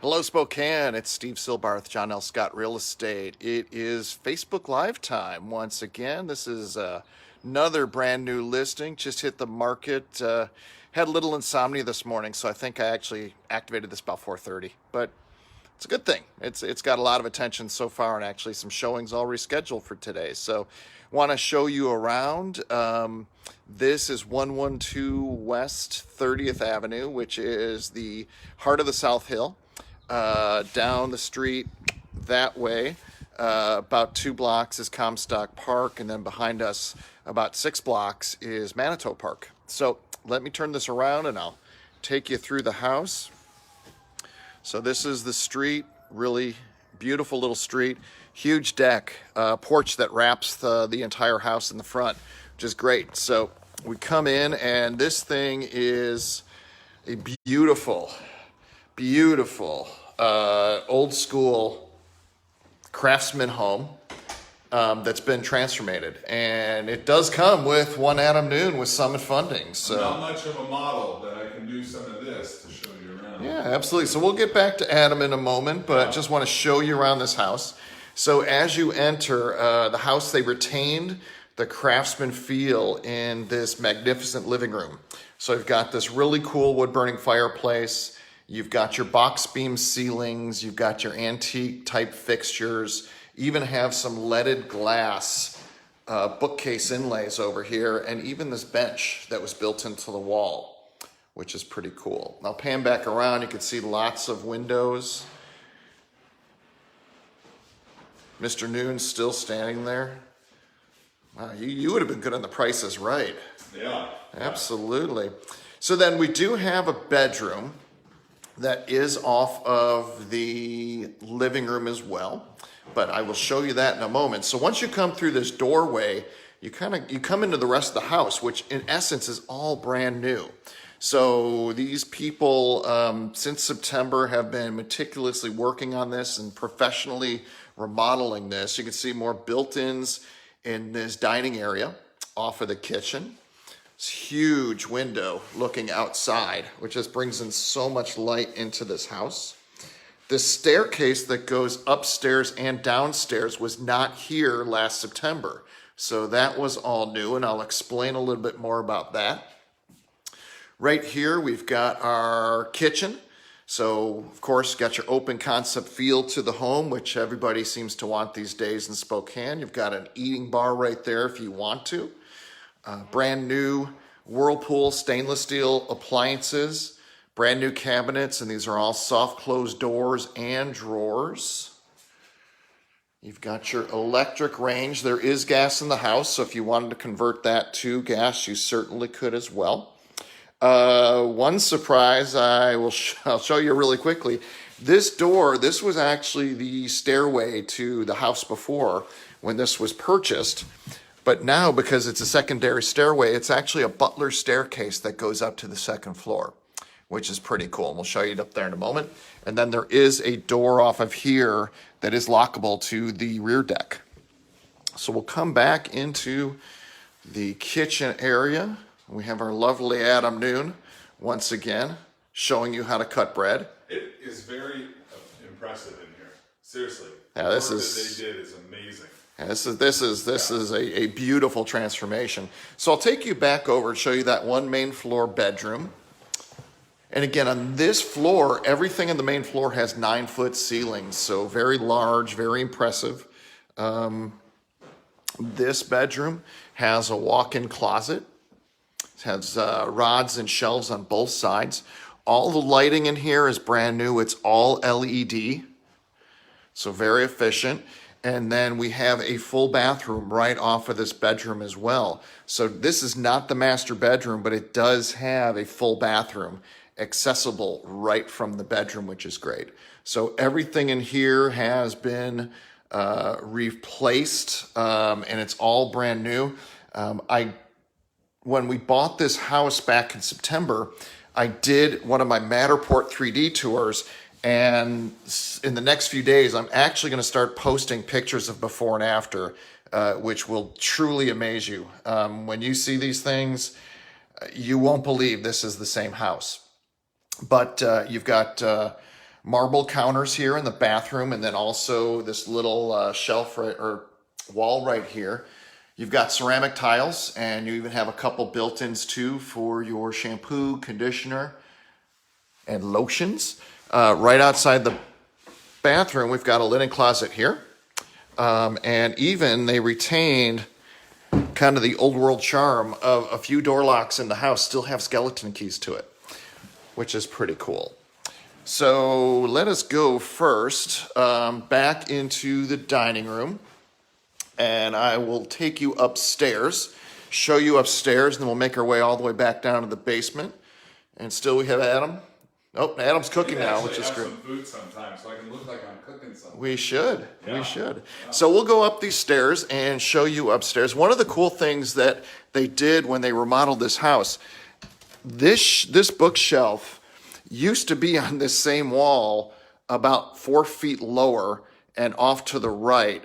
Hello, Spokane. It's Steve Silbar with John L. Scott Real Estate. It is Facebook Live time once again. This is another brand new listing. Just hit the market. Had a little insomnia this morning, so I think I actually activated this about 4:30. But it's a good thing. It's got a lot of attention so far, and actually some showings already scheduled for today. So, want to show you around. This is 112 West 30th Avenue, which is the heart of the South Hill. Down the street that way, about 2 blocks is Comstock Park, and then behind us, about 6 blocks, is Manito Park. So let me turn this around and I'll take you through the house. So this is the street, really beautiful little street, huge deck, porch that wraps the entire house in the front, which is great. So we come in and this thing is a beautiful old school craftsman home that's been transformated, and it does come with one Adam Noon with Summit funding. So I'm not much of a model, but I can do some of this to show you around. yeah, absolutely. So we'll get back to Adam in a moment, but just want to show you around this house. So as you enter the house, they retained the craftsman feel in this magnificent living room. So you've got this really cool wood burning fireplace. You've got your box beam ceilings, you've got your antique type fixtures, even have some leaded glass bookcase inlays over here, and even this bench that was built into the wall, which is pretty cool. I'll pan back around, you can see lots of windows. Mr. Noon's still standing there. Wow, you would have been good on The Price is Right. Yeah. Absolutely. So then we do have a bedroom that is off of the living room as well, but I will show you that in a moment. So once you come through this doorway, you come into the rest of the house, which in essence is all brand new. So these people since September have been meticulously working on this and professionally remodeling this. You can see more built-ins in this dining area off of the kitchen. This huge window looking outside, which just brings in so much light into this house. The staircase that goes upstairs and downstairs was not here last September. So that was all new, and I'll explain a little bit more about that. Right here, we've got our kitchen. So, of course, got your open concept feel to the home, which everybody seems to want these days in Spokane. You've got an eating bar right there if you want to. Brand new Whirlpool stainless steel appliances, brand new cabinets, and these are all soft closed doors and drawers. You've got your electric range. There is gas in the house, so if you wanted to convert that to gas, you certainly could as well. One surprise I'll show you really quickly. This door, this was actually the stairway to the house before when this was purchased. But now, because it's a secondary stairway, it's actually a butler staircase that goes up to the second floor, which is pretty cool. And we'll show you it up there in a moment. And then there is a door off of here that is lockable to the rear deck. So we'll come back into the kitchen area. We have our lovely Adam Noon once again showing you how to cut bread. It is very impressive in here. Seriously. Yeah, the work that they did is amazing. Yeah, this is a beautiful transformation. So I'll take you back over and show you that one main floor bedroom. And again, on this floor, everything on the main floor has 9-foot ceilings, so very large, very impressive. This bedroom has a walk-in closet. It has rods and shelves on both sides. All the lighting in here is brand new. It's all LED, so very efficient. And then we have a full bathroom right off of this bedroom as well. So this is not the master bedroom, but it does have a full bathroom accessible right from the bedroom, which is great. So everything in here has been replaced, and it's all brand new. When we bought this house back in September, I did one of my Matterport 3D tours. And in the next few days, I'm actually going to start posting pictures of before and after, which will truly amaze you. When you see these things, you won't believe this is the same house. But you've got marble counters here in the bathroom, and then also this little shelf or wall right here. You've got ceramic tiles, and you even have a couple built-ins too for your shampoo, conditioner, and lotions. Right outside the bathroom, we've got a linen closet here. And even they retained kind of the old world charm of a few door locks in the house still have skeleton keys to it, which is pretty cool. So let us go first back into the dining room, and I will take you upstairs, show you upstairs, and then we'll make our way all the way back down to the basement. And still we have Adam. Oh, Adam's cooking now, which is great. Some food sometimes, so I can look like I'm cooking something. We should. Yeah. We should. So we'll go up these stairs and show you upstairs. One of the cool things that they did when they remodeled this house, this bookshelf used to be on this same wall about 4 feet lower and off to the right.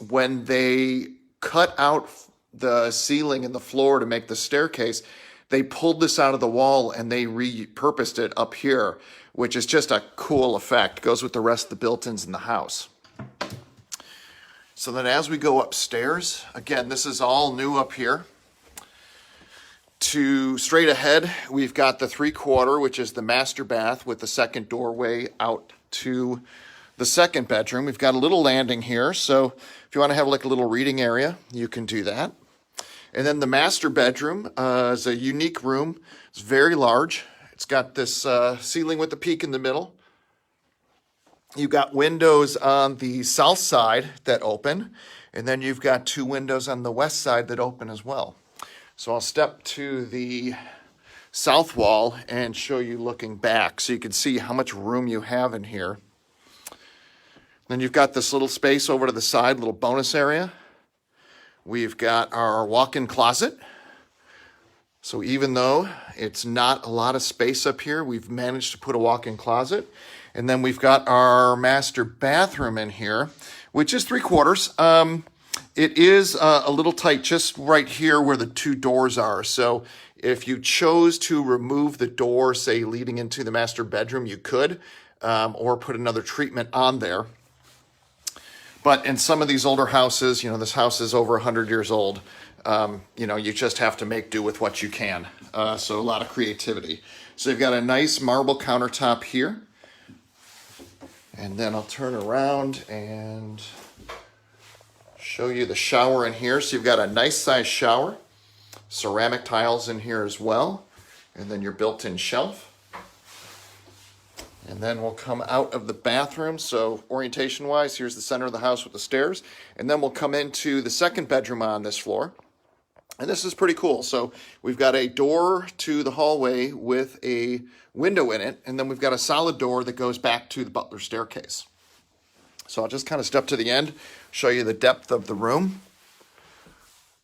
When they cut out the ceiling and the floor to make the staircase, they pulled this out of the wall and they repurposed it up here, which is just a cool effect. It goes with the rest of the built-ins in the house. So then as we go upstairs, again, this is all new up here. To straight ahead, we've got the 3/4, which is the master bath with the second doorway out to the second bedroom. We've got a little landing here, so if you want to have like a little reading area, you can do that. And then the master bedroom is a unique room. It's very large. It's got this ceiling with the peak in the middle. You've got windows on the south side that open, and then you've got 2 windows on the west side that open as well. So I'll step to the south wall and show you looking back so you can see how much room you have in here. Then you've got this little space over to the side, little bonus area. We've got our walk-in closet. So even though it's not a lot of space up here, we've managed to put a walk-in closet. And then we've got our master bathroom in here, which is 3/4. It is a little tight just right here where the 2 doors are. So if you chose to remove the door, say leading into the master bedroom, you could, or put another treatment on there. But in some of these older houses, this house is over 100 years old. You just have to make do with what you can. So a lot of creativity. So you've got a nice marble countertop here. And then I'll turn around and show you the shower in here. So you've got a nice size shower, ceramic tiles in here as well, and then your built-in shelf. And then we'll come out of the bathroom. So orientation-wise, here's the center of the house with the stairs. And then we'll come into the second bedroom on this floor. And this is pretty cool. So we've got a door to the hallway with a window in it. And then we've got a solid door that goes back to the butler staircase. So I'll just kind of step to the end, show you the depth of the room.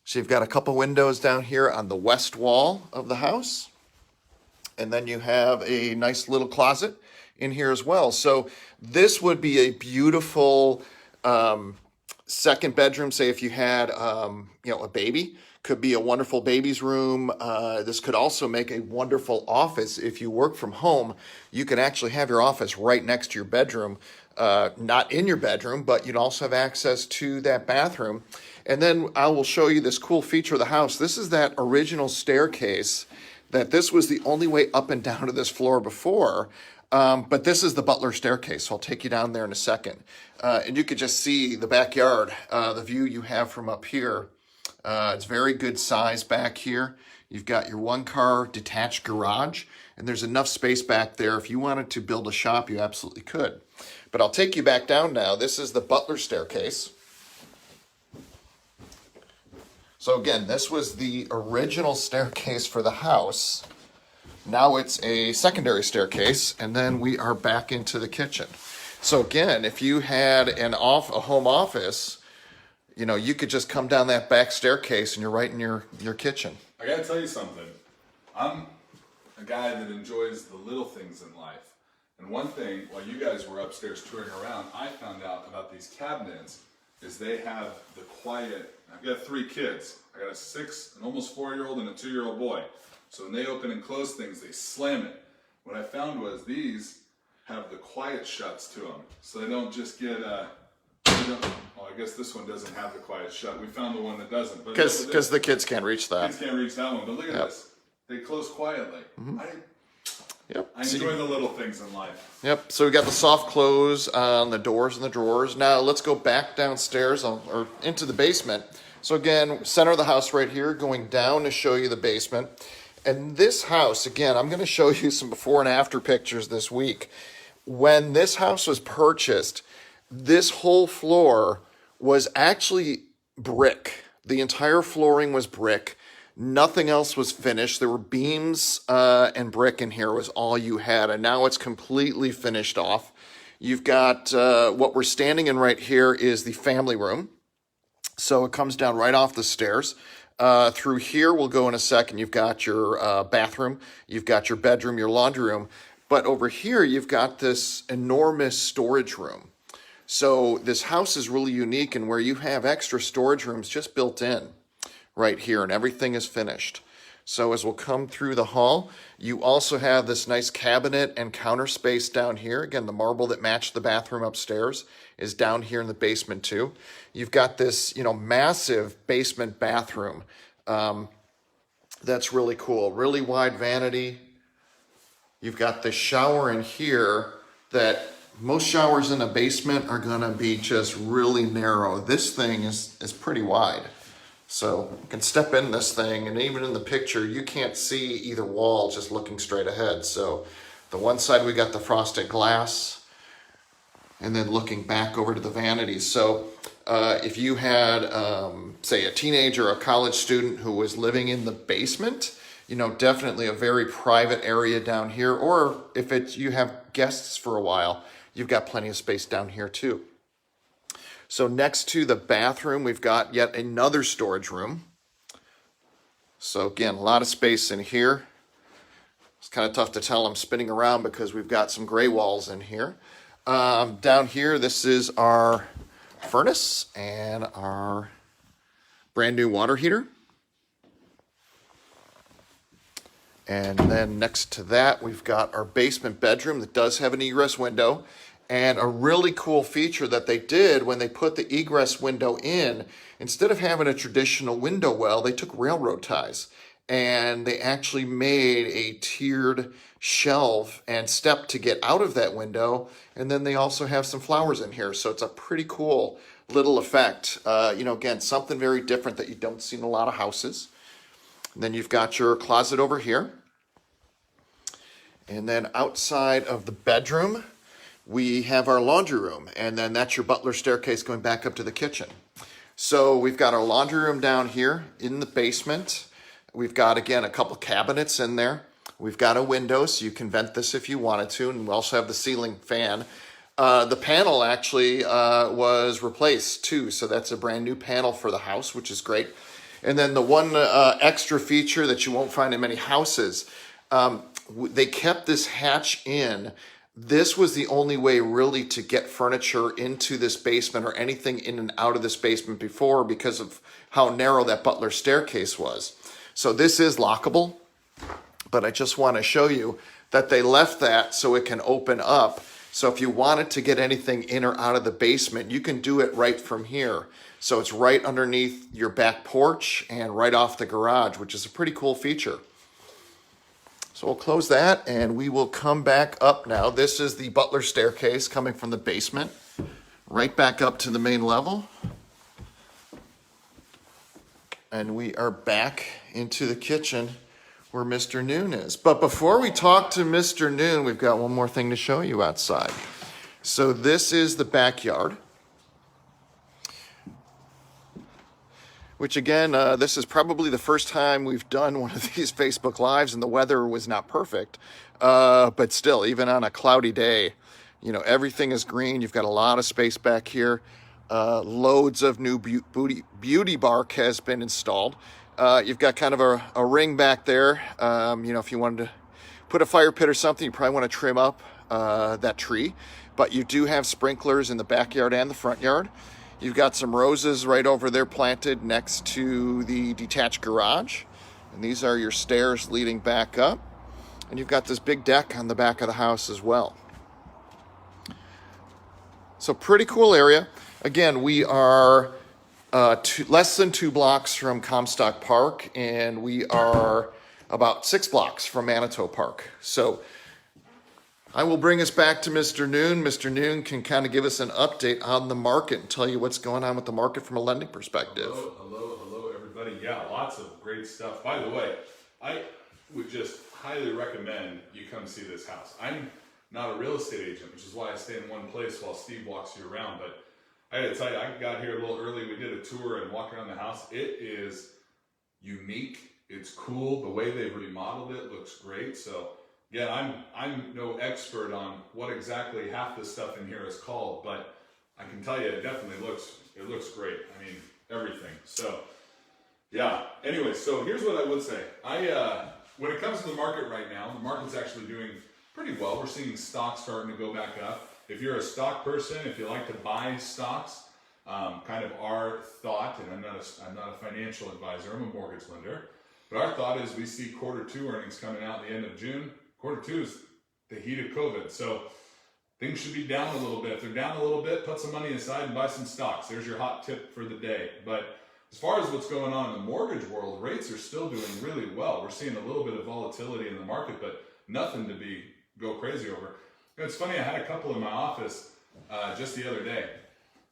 So you've got a couple windows down here on the west wall of the house. And then you have a nice little closet in here as well. So this would be a beautiful second bedroom. Say if you had a baby, could be a wonderful baby's room. This could also make a wonderful office. If you work from home, you can actually have your office right next to your bedroom. Not in your bedroom, but you'd also have access to that bathroom. And then I will show you this cool feature of the house. This is that original staircase that this was the only way up and down to this floor before. But this is the butler staircase, so I'll take you down there in a second. And you could just see the backyard, the view you have from up here. It's very good size back here. You've got your 1-car detached garage, and there's enough space back there. If you wanted to build a shop, you absolutely could. But I'll take you back down now. This is the butler staircase. So again, this was the original staircase for the house. Now it's a secondary staircase, and then we are back into the kitchen. So again, if you had a home office, you could just come down that back staircase and you're right in your kitchen. I gotta tell you something. I'm a guy that enjoys the little things in life. And one thing, while you guys were upstairs touring around, I found out about these cabinets is they have the quiet. I've got 3 kids. I got a 6, an almost 4-year-old and a 2-year-old boy. So when they open and close things, they slam it. what I found was these have the quiet shuts to them, so they don't just get well, I guess this one doesn't have the quiet shut. We found the one that doesn't. Because the kids can't reach that. Kids can't reach that one. But look at this. They close quietly. Yep. I enjoy the little things in life. Yep. So we got the soft close on the doors and the drawers. Now let's go back downstairs or into the basement. So again, center of the house right here, going down to show you the basement. And this house, again, I'm going to show you some before and after pictures this week. When this house was purchased, this whole floor was actually brick. The entire flooring was brick. Nothing else was finished. There were beams and brick in here was all you had. And now it's completely finished off. You've got what we're standing in right here is the family room. So it comes down right off the stairs. Through here, we'll go in a second. You've got your bathroom. You've got your bedroom, your laundry room. But over here, you've got this enormous storage room. So this house is really unique in where you have extra storage rooms just built in right here, and everything is finished. So as we'll come through the hall, you also have this nice cabinet and counter space down here. Again, the marble that matched the bathroom upstairs is down here in the basement too. You've got this, massive basement bathroom. That's really cool. Really wide vanity. You've got the shower in here that most showers in a basement are gonna be just really narrow. This thing is pretty wide. So you can step in this thing, and even in the picture, you can't see either wall just looking straight ahead. So the one side, we got the frosted glass, and then looking back over to the vanities. So if you had, say, a teenager or a college student who was living in the basement, definitely a very private area down here. Or if you have guests for a while, you've got plenty of space down here too. So next to the bathroom, we've got yet another storage room. So again, a lot of space in here. It's kind of tough to tell I'm spinning around because we've got some gray walls in here. Down here, this is our furnace and our brand new water heater. And then next to that, we've got our basement bedroom that does have an egress window. And a really cool feature that they did when they put the egress window in, instead of having a traditional window well, they took railroad ties and they actually made a tiered shelf and step to get out of that window. And then they also have some flowers in here. So it's a pretty cool little effect. Again, something very different that you don't see in a lot of houses. And then you've got your closet over here. And then outside of the bedroom, we have our laundry room, and then that's your butler staircase going back up to the kitchen. So we've got our laundry room down here in the basement. We've got, again, a couple cabinets in there. We've got a window, so you can vent this if you wanted to, and we also have the ceiling fan. The panel actually was replaced too, so that's a brand new panel for the house, which is great. And then the one extra feature that you won't find in many houses, they kept this hatch in. This was the only way really to get furniture into this basement or anything in and out of this basement before because of how narrow that butler staircase was. So this is lockable, but I just want to show you that they left that so it can open up. So if you wanted to get anything in or out of the basement, you can do it right from here. So it's right underneath your back porch and right off the garage, which is a pretty cool feature. So we'll close that and we will come back up now. This is the butler staircase coming from the basement, right back up to the main level. And we are back into the kitchen where Mr. Noon is. But before we talk to Mr. Noon, we've got one more thing to show you outside. So this is the backyard. Which again, this is probably the first time we've done one of these Facebook Lives and the weather was not perfect. But still, even on a cloudy day, everything is green. You've got a lot of space back here. Loads of new beauty bark has been installed. You've got kind of a ring back there. If you wanted to put a fire pit or something, you probably want to trim up that tree. But you do have sprinklers in the backyard and the front yard. You've got some roses right over there planted next to the detached garage. And these are your stairs leading back up. And you've got this big deck on the back of the house as well. So pretty cool area. Again, we are less than 2 blocks from Comstock Park, and we are about 6 blocks from Manito Park. So I will bring us back to Mr. Noon. Mr. Noon can kind of give us an update on the market and tell you what's going on with the market from a lending perspective. Hello, everybody. Yeah, lots of great stuff. By the way, I would just highly recommend you come see this house. I'm not a real estate agent, which is why I stay in one place while Steve walks you around. But I gotta tell you, I got here a little early. We did a tour and walked around the house. It is unique. It's cool. The way they've remodeled it looks great. So again, I'm no expert on what exactly half the stuff in here is called, but I can tell you it definitely looks great. I mean, everything. So yeah. Anyway, so here's what I would say. When it comes to the market right now, the market's actually doing pretty well. We're seeing stocks starting to go back up. If you're a stock person, if you like to buy stocks, kind of our thought, and I'm not a financial advisor, I'm a mortgage lender, but our thought is we see Q2 earnings coming out at the end of June. Q2 is the heat of COVID, so things should be down a little bit. If they're down a little bit, put some money aside and buy some stocks. There's your hot tip for the day. But as far as what's going on in the mortgage world, rates are still doing really well. We're seeing a little bit of volatility in the market, but nothing to go crazy over. It's funny, I had a couple in my office just the other day,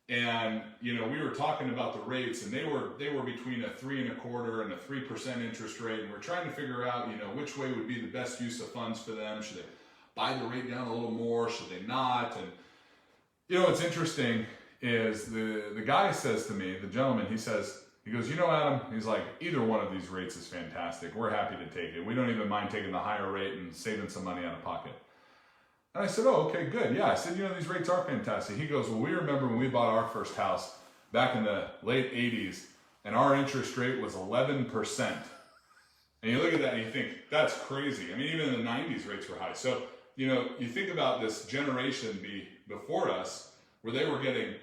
and we were talking about the rates, and they were between a 3.25% and a 3% interest rate, and we're trying to figure out which way would be the best use of funds for them. Should they buy the rate down a little more? Should they not? And what's interesting is the guy says to me, the gentleman, he goes, Adam, he's like, either one of these rates is fantastic. We're happy to take it. We don't even mind taking the higher rate and saving some money out of pocket. And I said, oh, okay, good. Yeah, I said, these rates are fantastic. He goes, well, we remember when we bought our first house back in the late 80s, and our interest rate was 11%. And you look at that and you think, that's crazy. I mean, even in the 90s, rates were high. So, you think about this generation before us, where they were getting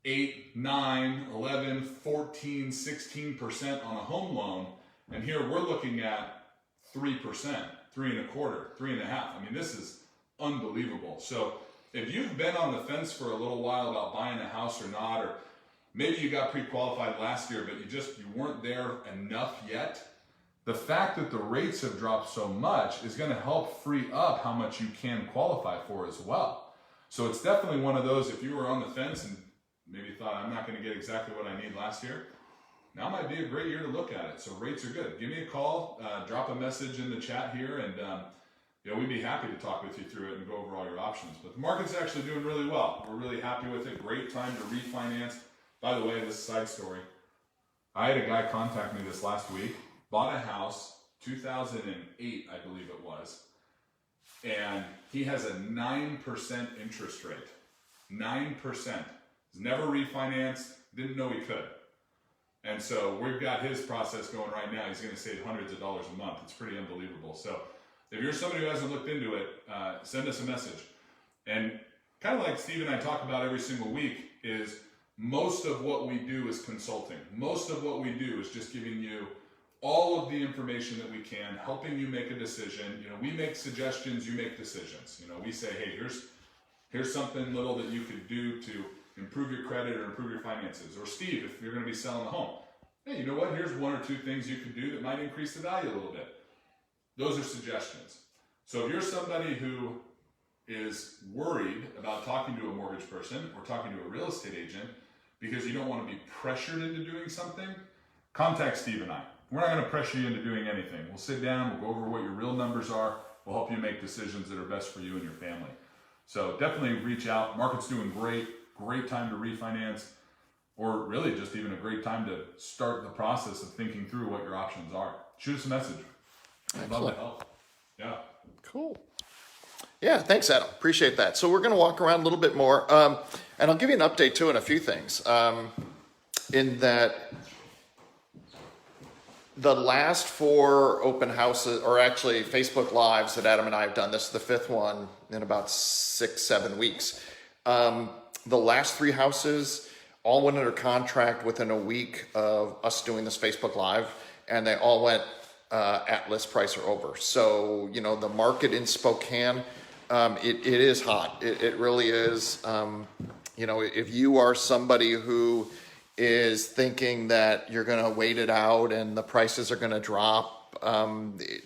8, 9, 11, 14, 16% on a home loan. And here we're looking at 3%, 3.25%, 3.5%. I mean, this is unbelievable. So if you've been on the fence for a little while about buying a house or not, or maybe you got pre-qualified last year, but you weren't there enough yet, the fact that the rates have dropped so much is going to help free up how much you can qualify for as well. So it's definitely one of those, if you were on the fence and maybe thought, I'm not going to get exactly what I need last year, now might be a great year to look at it. So rates are good. Give me a call, drop a message in the chat here, and we'd be happy to talk with you through it and go over all your options. But the market's actually doing really well. We're really happy with it. Great time to refinance. By the way, this side story, I had a guy contact me this last week, bought a house, 2008, I believe it was, and he has a 9% interest rate. 9%. He's never refinanced, didn't know he could. And so we've got his process going right now. He's going to save hundreds of dollars a month. It's pretty unbelievable. So if you're somebody who hasn't looked into it, send us a message. And kind of like Steve and I talk about every single week is most of what we do is consulting. Most of what we do is just giving you all of the information that we can, helping you make a decision. We make suggestions, you make decisions. We say, hey, here's something little that you could do to improve your credit or improve your finances. Or Steve, if you're going to be selling a home, hey, you know what? Here's 1 or 2 things you could do that might increase the value a little bit. Those are suggestions. So if you're somebody who is worried about talking to a mortgage person or talking to a real estate agent because you don't want to be pressured into doing something, contact Steve and I. We're not going to pressure you into doing anything. We'll sit down, we'll go over what your real numbers are, we'll help you make decisions that are best for you and your family. So definitely reach out. Market's doing great time to refinance, or really just even a great time to start the process of thinking through what your options are. Shoot us a message. I'd love to help. Yeah. Cool. Yeah, thanks, Adam. Appreciate that. So we're going to walk around a little bit more, and I'll give you an update too on a few things. In that the last 4 open houses, or actually Facebook Lives that Adam and I have done, this is the 5th one in about 6-7 weeks. The last 3 houses all went under contract within a week of us doing this Facebook Live, and they all went at list price or over. So, the market in Spokane, it is hot. It really is. If you are somebody who is thinking that you're going to wait it out and the prices are going to drop,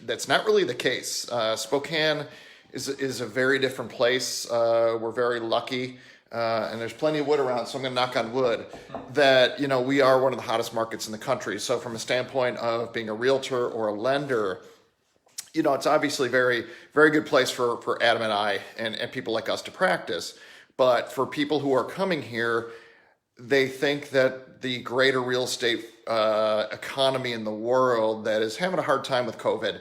that's not really the case. Spokane is a very different place. We're very lucky. And there's plenty of wood around, so I'm going to knock on wood, that, we are one of the hottest markets in the country. So from a standpoint of being a realtor or a lender, it's obviously a very, very good place for Adam and I and people like us to practice. But for people who are coming here, they think that the greater real estate economy in the world that is having a hard time with COVID,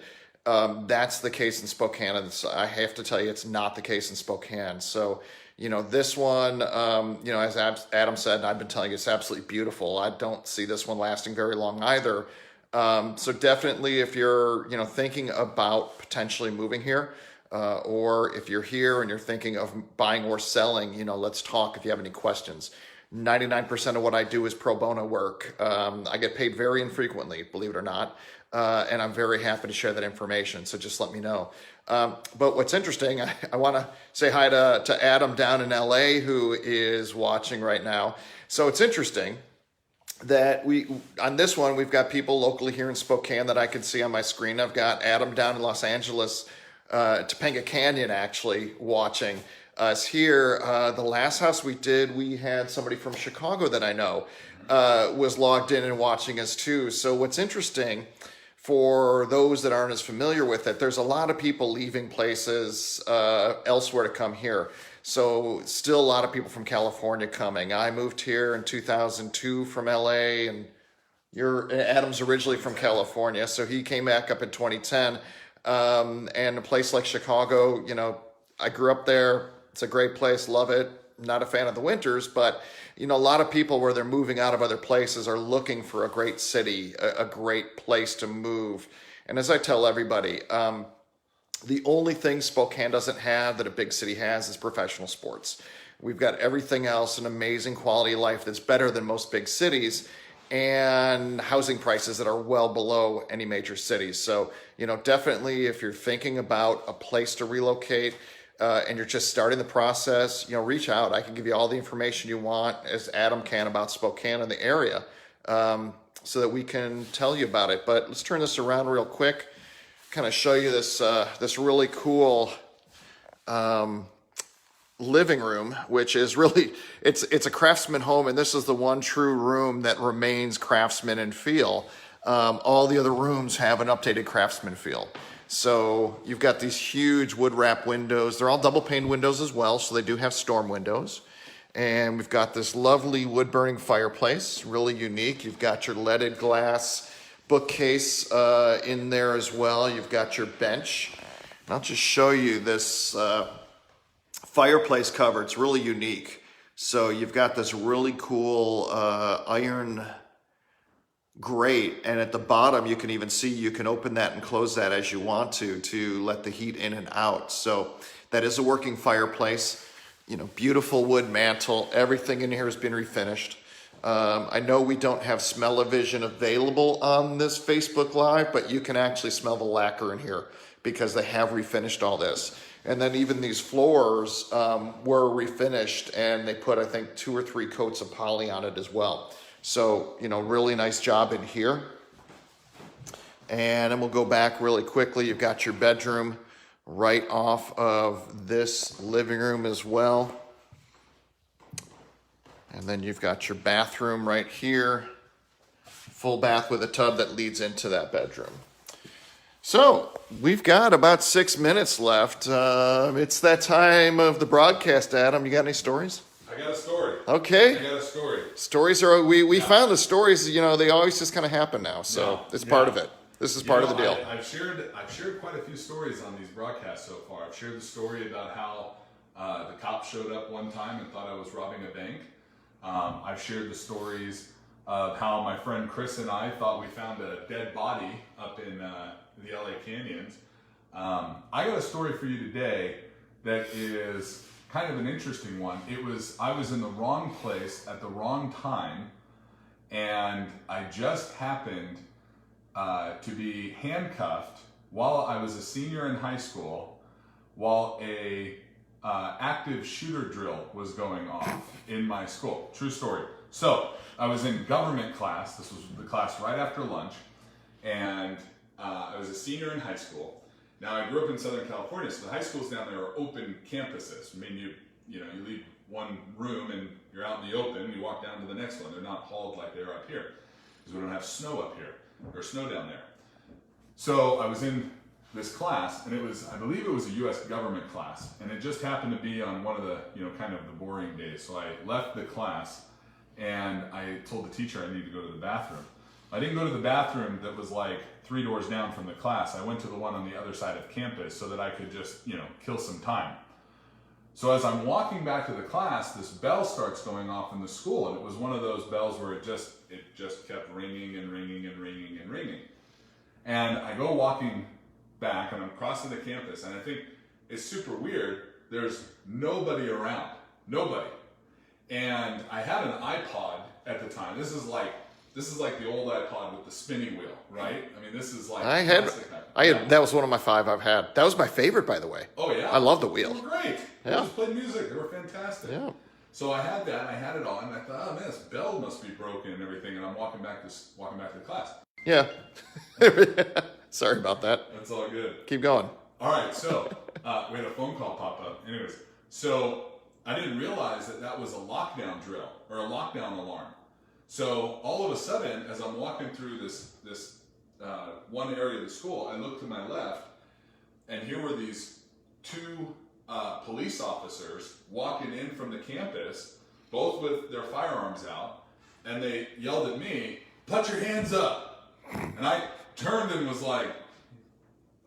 that's the case in Spokane. And I have to tell you, it's not the case in Spokane. So, this one, as Adam said, and I've been telling you, it's absolutely beautiful. I don't see this one lasting very long either. So definitely if you're, thinking about potentially moving here, or if you're here and you're thinking of buying or selling, let's talk if you have any questions. 99% of what I do is pro bono work. I get paid very infrequently, believe it or not. And I'm very happy to share that information. So just let me know. But what's interesting, I want to say hi to Adam down in LA, who is watching right now. So it's interesting that on this one, we've got people locally here in Spokane that I can see on my screen. I've got Adam down in Los Angeles, Topanga Canyon, actually watching us here. The last house we did, we had somebody from Chicago that I know was logged in and watching us too. So what's interesting, for those that aren't as familiar with it, there's a lot of people leaving places elsewhere to come here. So still a lot of people from California coming. I moved here in 2002 from LA, and Adam's originally from California, so he came back up in 2010. And a place like Chicago, I grew up there. It's a great place, love it. Not a fan of the winters, but a lot of people where they're moving out of other places are looking for a great city, a great place to move. And as I tell everybody, the only thing Spokane doesn't have that a big city has is professional sports. We've got everything else, an amazing quality of life that's better than most big cities, and housing prices that are well below any major cities. So, definitely if you're thinking about a place to relocate, and you're just starting the process, reach out. I can give you all the information you want, as Adam can, about Spokane and the area, so that we can tell you about it. But let's turn this around real quick, kind of show you this really cool living room, which is really, it's a craftsman home, and this is the one true room that remains craftsman in feel. All the other rooms have an updated craftsman feel. So you've got these huge wood wrap windows. They're all double pane windows as well, so they do have storm windows. And we've got this lovely wood burning fireplace, really unique. You've got your leaded glass bookcase in there as well. You've got your bench. And I'll just show you this fireplace cover. It's really unique. So you've got this really cool iron grate, and at the bottom you can even see you can open that and close that as you want to let the heat in and out. So that is a working fireplace. Beautiful wood mantle. Everything in here has been refinished. I know we don't have smell-o-vision available on this Facebook Live, but you can actually smell the lacquer in here because they have refinished all this. And then even these floors were refinished, and they put, I think, 2 or 3 coats of poly on it as well. So, really nice job in here. And then we'll go back really quickly. You've got your bedroom right off of this living room as well. And then you've got your bathroom right here. Full bath with a tub that leads into that bedroom. So we've got about 6 minutes left. It's that time of the broadcast, Adam. You got any stories? I got a story. Okay. I got a story. Stories are, we found the stories, they always just kind of happen now. So it's part of it. This is part of the deal. I've shared quite a few stories on these broadcasts so far. I've shared the story about how the cops showed up one time and thought I was robbing a bank. I've shared the stories of how my friend Chris and I thought we found a dead body up in the LA Canyons. I got a story for you today that is kind of an interesting one. I was in the wrong place at the wrong time, and I just happened to be handcuffed while I was a senior in high school, while a active shooter drill was going off in my school. True story. So I was in government class. This was the class right after lunch, and I was a senior in high school. Now I grew up in Southern California, so the high schools down there are open campuses. I mean, you leave one room and you're out in the open. You walk down to the next one. They're not hauled like they are up here because we don't have snow up here or snow down there. So I was in this class, and I believe it was a U.S. government class, and it just happened to be on one of the, kind of the boring days. So I left the class, and I told the teacher I needed to go to the bathroom. I didn't go to the bathroom that was like 3 doors down from the class. I went to the one on the other side of campus so that I could just, kill some time. So as I'm walking back to the class, this bell starts going off in the school, and it was one of those bells where it just kept ringing and ringing and ringing and ringing. And I go walking back, and I'm crossing the campus, and I think it's super weird. There's nobody around, nobody. And I had an iPod at the time. This is like the old iPod with the spinning wheel, right? I mean, this is like that was one of my 5 I've had. That was my favorite, by the way. Oh yeah, I love the wheel. They were great. They just played music. They were fantastic. Yeah. So I had that. I had it all, and I thought, oh man, this bell must be broken and everything. And I'm walking back to the class. Yeah. Sorry about that. That's all good. Keep going. All right. So we had a phone call pop up. Anyways, so I didn't realize that was a lockdown drill or a lockdown alarm. So all of a sudden, as I'm walking through this one area of the school, I look to my left, and here were these 2 police officers walking in from the campus, both with their firearms out, and they yelled at me, "Put your hands up!" And I turned and was like,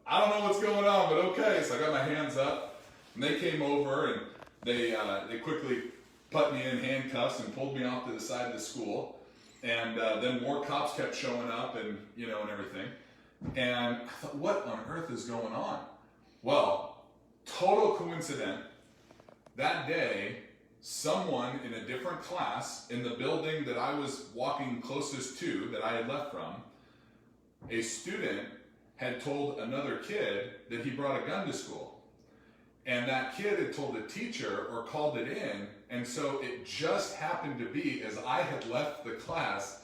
I don't know what's going on, but okay. So I got my hands up, and they came over, and they quickly put me in handcuffs and pulled me off to the side of the school. And then more cops kept showing up, and and everything. And I thought, what on earth is going on? Well, total coincidence. That day, someone in a different class in the building that I was walking closest to, that I had left from, a student had told another kid that he brought a gun to school. And that kid had told the teacher or called it in, and so it just happened to be as I had left the class,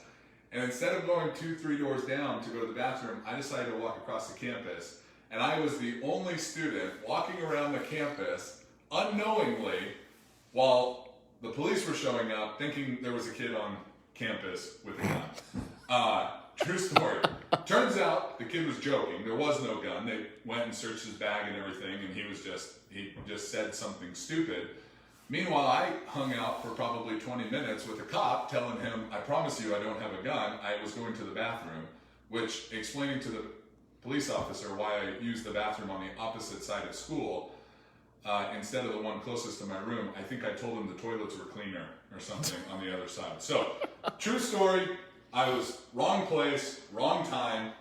and instead of going 2-3 doors down to go to the bathroom, I decided to walk across the campus, and I was the only student walking around the campus unknowingly while the police were showing up, thinking there was a kid on campus with a gun. True story. Turns out the kid was joking. There was no gun. They went and searched his bag and everything, and he just said something stupid. Meanwhile, I hung out for probably 20 minutes with a cop telling him, I promise you I don't have a gun. I was going to the bathroom, which explaining to the police officer why I used the bathroom on the opposite side of school instead of the one closest to my room. I think I told him the toilets were cleaner or something on the other side. So, true story. I was wrong place, wrong time,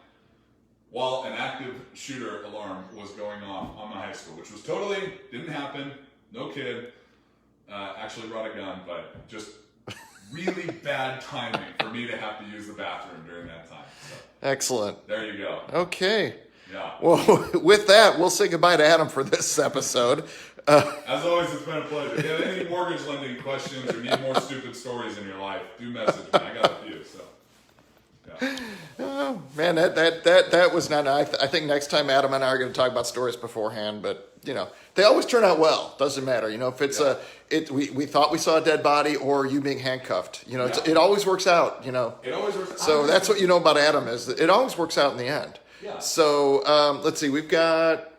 while an active shooter alarm was going off on my high school, which was totally, didn't happen, no kid, actually brought a gun, but just really bad timing for me to have to use the bathroom during that time. So, excellent. there you go. Okay. Yeah. Well, with that, we'll say goodbye to Adam for this episode. As always, it's been a pleasure. If you have any mortgage lending questions or need more stupid stories in your life, do message me. I got a few, so. Yeah. Oh, man, that was not. I think next time Adam and I are going to talk about stories beforehand, but they always turn out well. Doesn't matter, if it's we thought we saw a dead body or you being handcuffed. It always works out. It always works. So that's what you know about Adam is that it always works out in the end. Yeah. So let's see, we've got.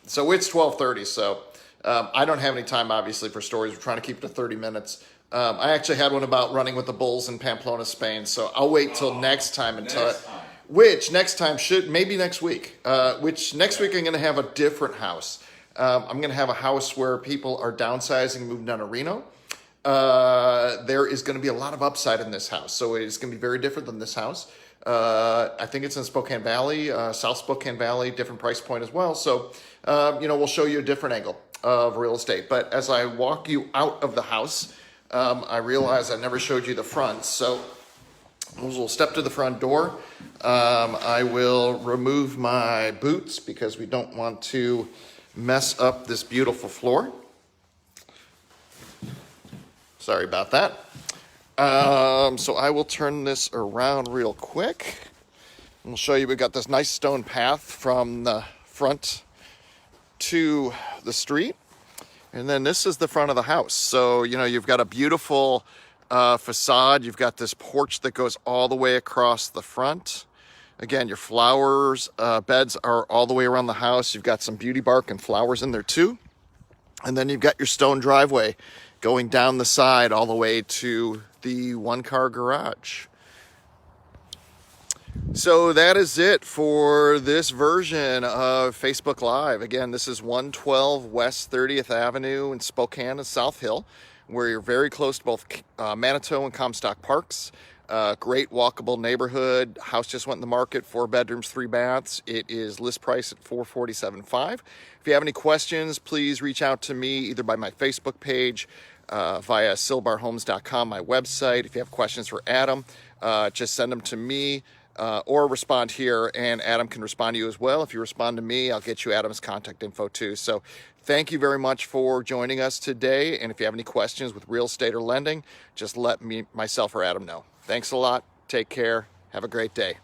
So it's 12:30. So I don't have any time obviously for stories. We're trying to keep it to 30 minutes. I actually had one about running with the bulls in Pamplona, Spain. So I'll wait till next time and tell it. Which next time maybe next week. Which next week I'm going to have a different house. I'm going to have a house where people are downsizing, moving down to Reno. There is going to be a lot of upside in this house. So it's going to be very different than this house. I think it's in Spokane Valley, South Spokane Valley, different price point as well. So, we'll show you a different angle of real estate. But as I walk you out of the house, I realize I never showed you the front. So We'll step to the front door. I will remove my boots because we don't want to mess up this beautiful floor. Sorry about that. So I will turn this around real quick. And we'll show you we've got this nice stone path from the front to the street. And then this is the front of the house. So, you know, you've got a beautiful facade. You've got this porch that goes all the way across the front. Again, your flowers beds are all the way around the house. You've got some beauty bark and flowers in there too. And then you've got your stone driveway going down the side all the way to the one-car garage. So that is it for this version of Facebook Live. Again, this is 112 West 30th Avenue in Spokane South Hill, where you're very close to both Manito and Comstock Parks. Great walkable neighborhood. House just went in the market, 4 bedrooms, 3 baths. It is list price at $447,500. If you have any questions, please reach out to me either by my Facebook page, via silbarhomes.com, my website. If you have questions for Adam, just send them to me. Or respond here, and Adam can respond to you as well. If you respond to me, I'll get you Adam's contact info too. So thank you very much for joining us today. And if you have any questions with real estate or lending, just let myself or Adam know. Thanks a lot. Take care. Have a great day.